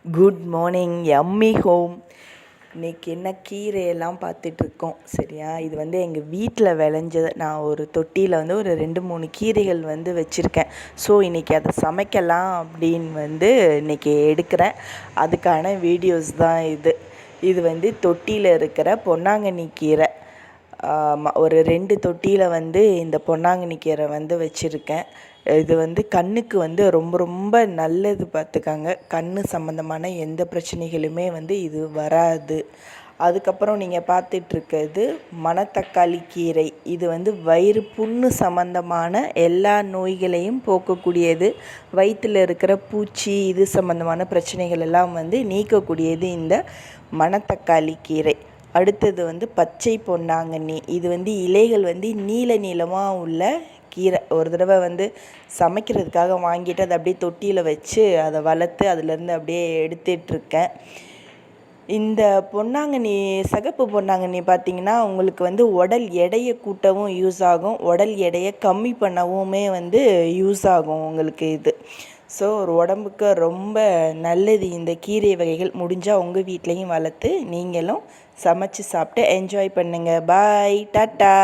Good morning Emmy home. இன்றைக்கி என்ன கீரையெல்லாம் பார்த்துட்ருக்கோம். சரியா, இது வந்து எங்கள் வீட்டில் விளைஞ்சது. நான் ஒரு தொட்டியில் வந்து ஒரு 2-3 கீரைகள் வந்து வச்சுருக்கேன். ஸோ இன்றைக்கி அதை சமைக்கலாம் அப்படின்னு வந்து இன்றைக்கி எடுக்கிறேன். அதுக்கான வீடியோஸ் தான் இது. இது வந்து தொட்டியில் இருக்கிற பொன்னாங்கண்ணி கீரை. ஒரு 2 தொட்டியில் வந்து இந்த பொன்னாங்கண்ணி கீரை வந்து வச்சுருக்கேன். இது வந்து கண்ணுக்கு வந்து ரொம்ப ரொம்ப நல்லது. பார்த்துக்காங்க, கண் சம்மந்தமான எந்த பிரச்சனைகளுமே வந்து இது வராது. அதுக்கப்புறம் நீங்கள் பார்த்துட்ருக்கிறது மணத்தக்காளி கீரை. இது வந்து வயிறு புண்ணு சம்மந்தமான எல்லா நோய்களையும் போக்கக்கூடியது. வயிற்றில் இருக்கிற பூச்சி இது சம்மந்தமான பிரச்சனைகள் எல்லாம் வந்து நீக்கக்கூடியது இந்த மணத்தக்காளி கீரை. அடுத்தது வந்து பச்சை பொன்னாங்கண்ணி. இது வந்து இலைகள் வந்து நீல நீளமாக உள்ள கீரை. ஒரு தடவை வந்து சமைக்கிறதுக்காக வாங்கிட்டு அதை அப்படியே தொட்டியில் வச்சு அதை வளர்த்து அதிலேருந்து அப்படியே எடுத்துகிட்ருக்கேன். இந்த பொன்னாங்கண்ணி, சிகப்பு பொன்னாங்கண்ணி பார்த்திங்கன்னா உங்களுக்கு வந்து உடல் எடையை கூட்டவும் யூஸ் ஆகும், உடல் எடையை கம்மி பண்ணவுமே வந்து யூஸ் ஆகும் உங்களுக்கு இது. ஸோ ஒரு உடம்புக்கு ரொம்ப நல்லது இந்த கீரை வகைகள். முடிஞ்சால் உங்கள் வீட்லேயும் வளர்த்து நீங்களும் சமைச்சு சாப்பிட்டு என்ஜாய் பண்ணுங்கள். பாய், டாட்டா.